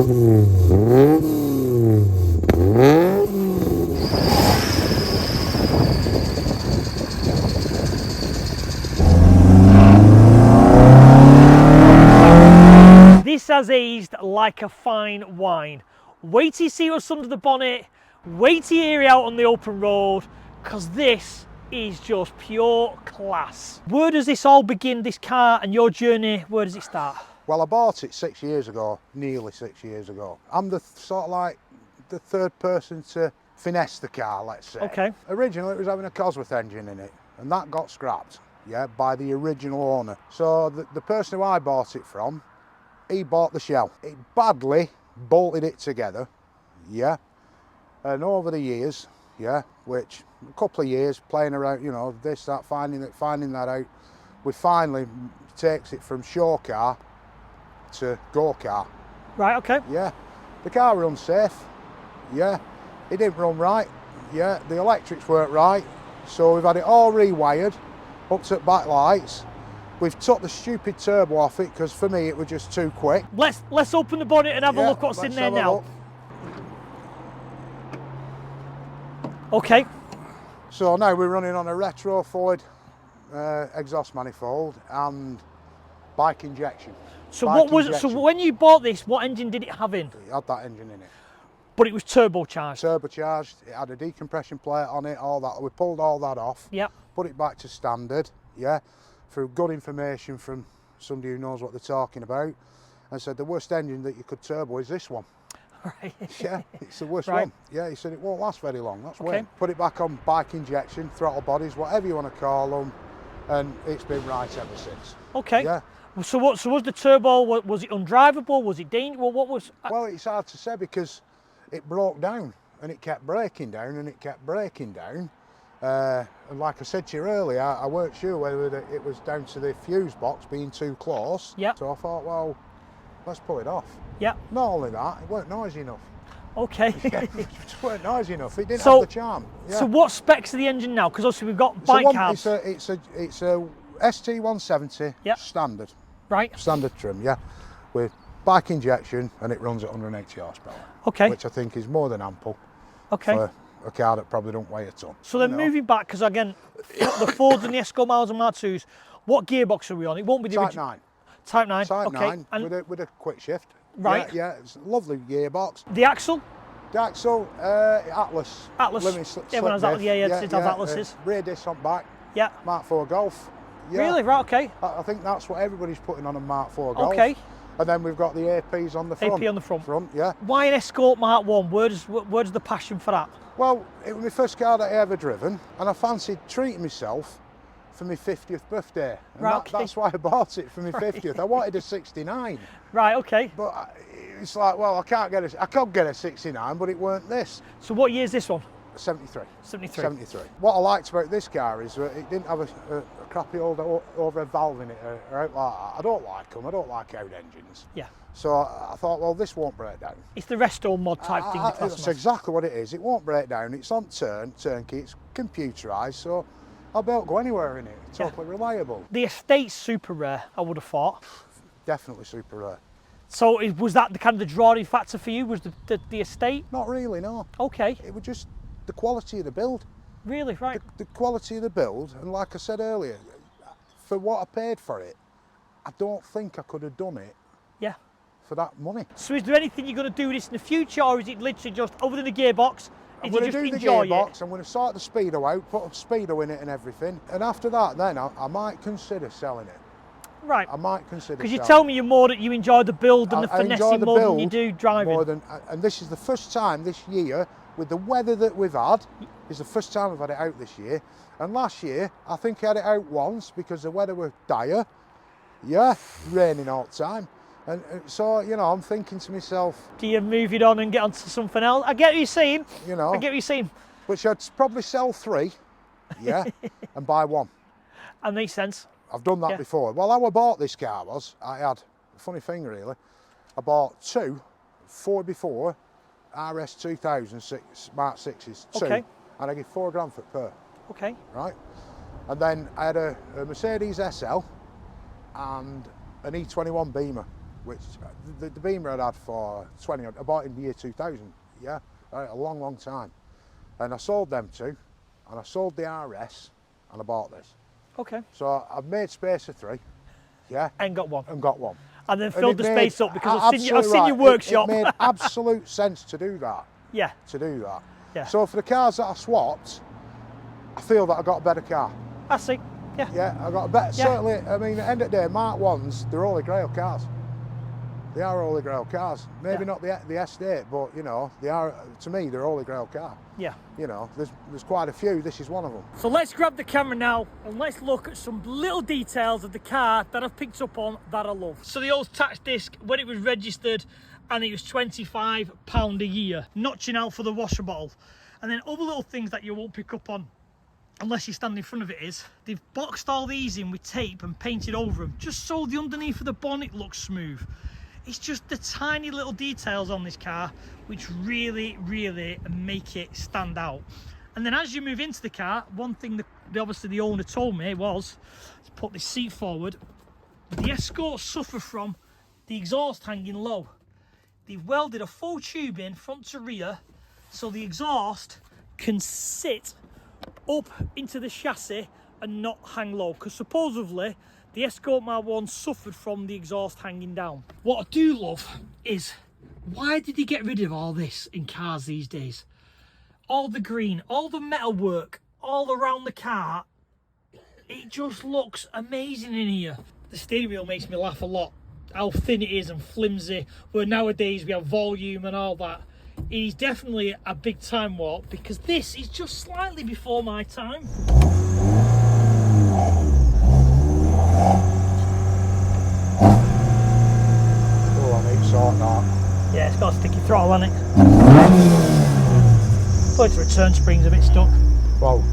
This has aged like a fine wine. Wait till you see what's under the bonnet, wait till you hear it out on the open road, because this is just pure class. Where does this all begin, this car, and your journey, where does it start? Well, I bought it 6 years ago, nearly 6 years ago. I'm the sort of like the third person to finesse the car, let's say. Okay. Originally it was having a Cosworth engine in it, and that got scrapped, yeah, by the original owner. So the person who I bought it from, he bought the shell. He badly bolted it together, yeah, and over the years, yeah, which a couple of years playing around, you know, this, that, finding that out, we finally takes it from show car to go car. Right, okay. Yeah, the car runs safe, yeah, it didn't run right, yeah, the electrics weren't right, so we've had it all rewired, up to back lights. We've took the stupid turbo off it because for me it was just too quick. Let's open the bonnet and have a look what's in there now. Okay. So now we're running on a retro Ford exhaust manifold and bike injection. So when you bought this, what engine did it have in? It had that engine in it. But it was turbocharged. Turbocharged, it had a decompression plate on it, all that. We pulled all that off. Yep. Put it back to standard, yeah. Through good information from somebody who knows what they're talking about, and said the worst engine that you could turbo is this one. Right. Yeah, it's the worst Right. one. Yeah, he said it won't last very long. That's Okay. why. Put it back on bike injection, throttle bodies, whatever you want to call them, and it's been right ever since. Okay. Yeah. So was the turbo? Was it undrivable? Was it dangerous? Well, what was? Well, it's hard to say because it broke down and it kept breaking down and it kept breaking down. And like I said to you earlier, I weren't sure whether it was down to the fuse box being too close. Yeah. So I thought, well, let's pull it off. Yeah. Not only that, it weren't noisy enough. Okay. Yeah, it just weren't noisy enough. It didn't So- have the charm. Yeah. So what specs of the engine now? Because obviously we've got bike cabs. It's a ST170 Yep. standard trim, yeah, with bike injection, and it runs at 180 horsepower. Okay. Which I think is more than ample. Okay. For a car that probably don't weigh a ton. So then moving back, because again, the Fords and the Escort Miles and Mark IIs, what gearbox are we on? It won't be the Type 9. Type 9. Type okay. 9 And with a quick shift. Right. Yeah, it's a lovely gearbox. the axle? The axle, Atlas. Atlas. Limit Everyone has Atlas. Yeah, it has Atlases. Rear disc on back. Yeah. Mark IV Golf. Yeah. Really? Right. Okay. I think that's what everybody's putting on a Mark IV Golf. Okay. And then we've got the APs on the front. AP on the front. Yeah. Why an Escort Mark 1? Where's the passion for that? Well, it was my first car that I ever driven, and I fancied treating myself for my 50th birthday. And Right, okay. that's why I bought it for my 50th. I wanted a 69. Right. Okay. But it's like, well, I could get a 69, but it weren't this. So what year is this one? 73. 73. 73. What I liked about this car is that it didn't have a crappy old overhead valve in it or out like that. I don't like them. I don't like out engines. Yeah. So I thought, well, this won't break down. It's the resto mod type thing. That's exactly what it is. It won't break down. It's on turnkey. It's computerised, so I'll be able to go anywhere in it. Totally reliable. The Estate's super rare, I would have thought. Definitely super rare. So was that the kind of the drawing factor for you? Was the Estate? Not really, no. Okay. It was just the quality of the build. Really, right. The quality of the build, and like I said earlier, for what I paid for it, I don't think I could have done it. Yeah. For that money. So is there anything you're going to do with this in the future, or is it literally just, other than the gearbox, I'm is going it to just do the enjoy gearbox, it? I'm going to sort the speedo out, put a speedo in it and everything, and after that then I might consider selling it. Right. I might consider Because you selling tell me you're more that you enjoy the build and the I enjoy finessing the more than build you do driving. and this is the first time this year, with the weather that we've had, is the first time I've had it out this year. And last year, I think I had it out once because the weather was dire. Yeah, raining all the time. And so, you know, I'm thinking to myself, Do you move it on and get onto something else? I get what you're saying. you know, I get what you're saying. which I'd probably sell 3, yeah, and buy 1. That makes sense. I've done that Yeah. before. Well, how I bought this car was, I had a funny thing really. I bought 2 4x4 RS 2006 Mark 6s, 2, Okay. and I give £4 for it per, Okay. right? And then I had a Mercedes SL and an E21 Beamer. which the Beamer I'd had for 20, I bought in the year 2000, yeah, a long, long time. And I sold them two, and I sold the RS, and I bought this. Okay. So I've made space for 3, yeah. And got one. And got one. And then filled the space up because I've seen right. your workshop. It made absolute sense to do that. Yeah. To do that. Yeah. So for the cars that I swapped, I feel that I got a better car. I see. Yeah. Yeah, I got a better. Yeah. Certainly, I mean, at the end of the day, Mark 1s, they're Holy Grail cars. They are Holy Grail cars. Maybe not the Estate, but you know, they are. To me, they're Holy Grail car. Yeah. You know, there's quite a few. This is one of them. So let's grab the camera now and let's look at some little details of the car that I've picked up on that I love. So the old tax disc, when it was registered, and it was £25 a year, notching out for the washer bottle. And then other little things that you won't pick up on unless you stand in front of it is, they've boxed all these in with tape and painted over them, just so the underneath of the bonnet looks smooth. It's just the tiny little details on this car which really, really make it stand out. And then as you move into the car, one thing that obviously the owner told me was to put this seat forward. The Escort suffer from the exhaust hanging low. They've welded a full tube in front to rear so the exhaust can sit up into the chassis and not hang low, because supposedly the Escort Mark 1 suffered from the exhaust hanging down. What I do love is, why did they get rid of all this in cars these days? All the green, all the metal work, all around the car. It just looks amazing in here. The steering wheel makes me laugh a lot. How thin it is and flimsy, where nowadays we have volume and all that. It is definitely a big time warp, because this is just slightly before my time. Oh, I need sorting that. Yeah, it's got a sticky throttle on it. But its return spring's a bit stuck. Well,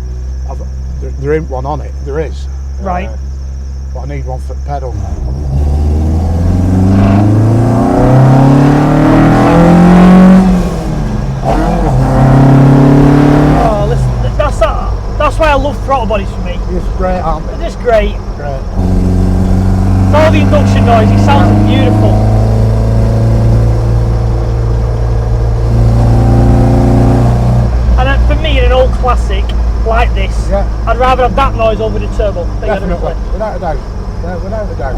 there ain't one on it. There is. Right. But I need one for the pedal. Oh, listen, that's why I love throttle bodies for me. It's great, aren't they? They're just great. Great. All the induction noise, it sounds beautiful. And then for me, in an old classic like this, Yeah. I'd rather have that noise over the turbo. Definitely, without a doubt. Yeah, without a doubt.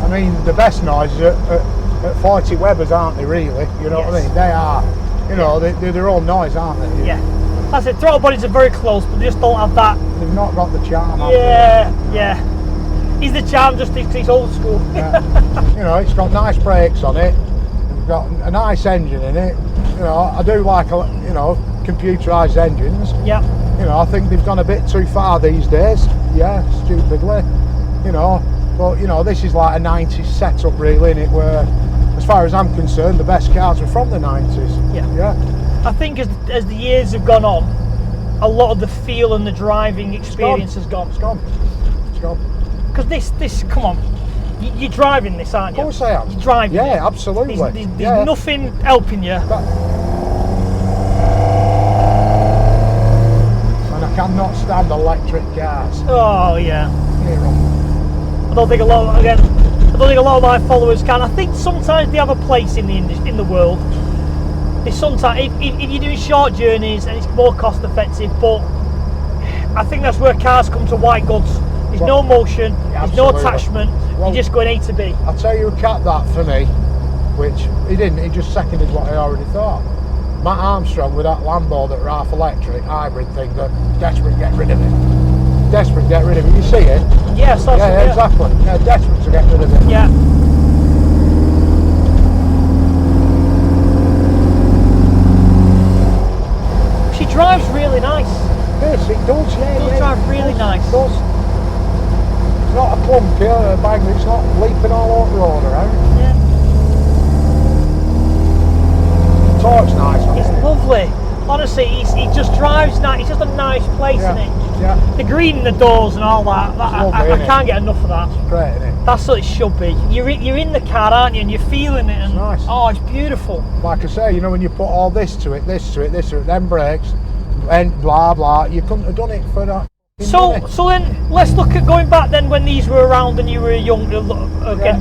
I mean, the best noises at 40 Webers, aren't they, really? You know what I mean? They are. You know, they're their own noise, aren't they? Yeah. That's it, throttle bodies are very close, but they just don't have that. They've not got the charm, have Yeah. He's the charm, just because he's old school. they? Yeah. You know, it's got nice brakes on it. It's got a nice engine in it. You know, I do like, you know, computerised engines. Yeah. You know, I think they've gone a bit too far these days. Yeah, stupidly. You know, but you know, this is like a 90s setup, really, innit? Where, as far as I'm concerned, the best cars are from the 90s. Yeah. Yeah. I think as the years have gone on, a lot of the feel and the driving experience has gone. It's gone. It's gone. Because this, come on, you're driving this, aren't you? Of course I am. You're driving it. Yeah, absolutely. There's nothing helping you. And I cannot stand electric cars. Oh yeah. Hear 'em. I don't think a lot of my followers can. I think sometimes they have a place in the world. They sometimes, if you're doing short journeys and it's more cost effective, but I think that's where cars come to white goods. There's no motion, there's no attachment, you're just going A to B. I'll tell you who capped that for me, which he didn't, he just seconded what I already thought. Matt Armstrong with that Lambo that were half electric hybrid thing, that desperate to get rid of it. Desperate to get rid of it. You see it? Yeah, so yeah, exactly. Yeah, desperate to get rid of it. Yeah. She drives really nice. Yes, it does, yeah. It does drive really nice. It does. It's not a clunky or a bang, it's not leaping all over the road around. Yeah. The torque's nice on it. It's lovely. Honestly, it just drives nice. It's just a nice place, isn't it? Yeah. The green in the doors and all that. I can't get enough of that. It's great, isn't it? That's what it should be. You're in the car, aren't you? And you're feeling it. And, it's nice. Oh, it's beautiful. Like I say, you know, when you put all this to it, then brakes, and blah blah, you couldn't have done it for that So then let's look at going back then when these were around and you were younger.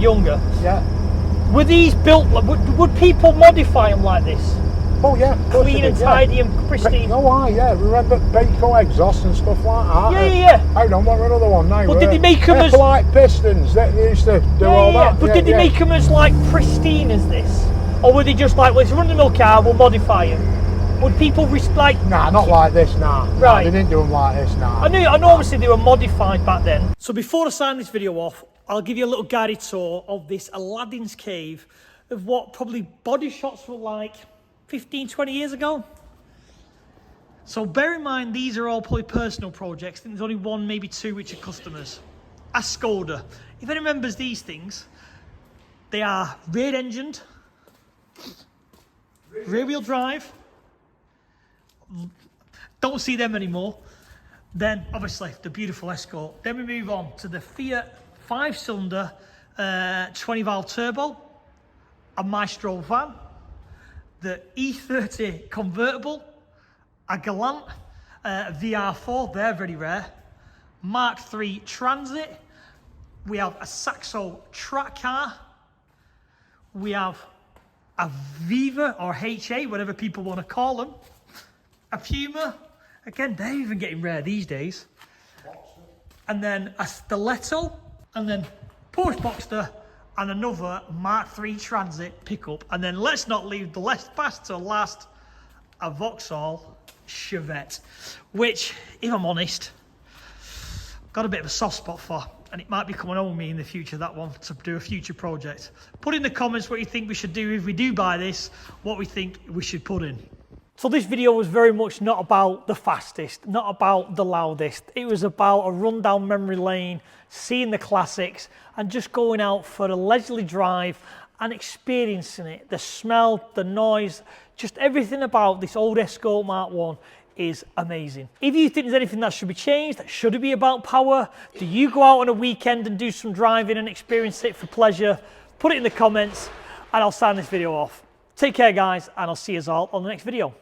Younger. Yeah. Were these built? Would people modify them like this? Oh yeah. Clean and tidy and pristine. Oh yeah. Remember Mk1 exhaust and stuff like that. Yeah. Hold on, what another one now? But did they make them as like pistons? They used to do all that. But did they make them as like pristine as this, or were they just like, well, it's a run-of-the-mill car, we'll modify them? Would people like? Nah, not like this. Nah. Right. They didn't do them like this. Nah. I know. Obviously they were modified back then. So before I sign this video off, I'll give you a little guided tour of this Aladdin's cave of what probably body shots were like 15, 20 years ago. So bear in mind, these are all probably personal projects. I think there's only one, maybe two, which are customers. A Skoda. If anyone remembers these things, they are rear engined, rear wheel drive. Don't see them anymore. Then obviously the beautiful Escort. Then we move on to the Fiat 5-cylinder 20 valve turbo, a Maestro van, the E30 convertible, a Galant VR4, they're very rare, Mark III Transit, we have a Saxo track car, we have a Viva or HA, whatever people want to call them, a Puma, again they're even getting rare these days, and then a Stiletto, and then Porsche Boxster, and another Mark III Transit pickup. And then let's not leave the best to last, a Vauxhall Chevette, which, if I'm honest, got a bit of a soft spot for, and it might be coming home with me in the future, that one, to do a future project. Put in the comments what you think we should do if we do buy this, what we think we should put in. So this video was very much not about the fastest, not about the loudest. It was about a run down memory lane, seeing the classics, and just going out for a leisurely drive and experiencing it. The smell, the noise, just everything about this old Escort Mark 1 is amazing. If you think there's anything that should be changed, should it be about power? Do you go out on a weekend and do some driving and experience it for pleasure? Put it in the comments and I'll sign this video off. Take care guys, and I'll see you all on the next video.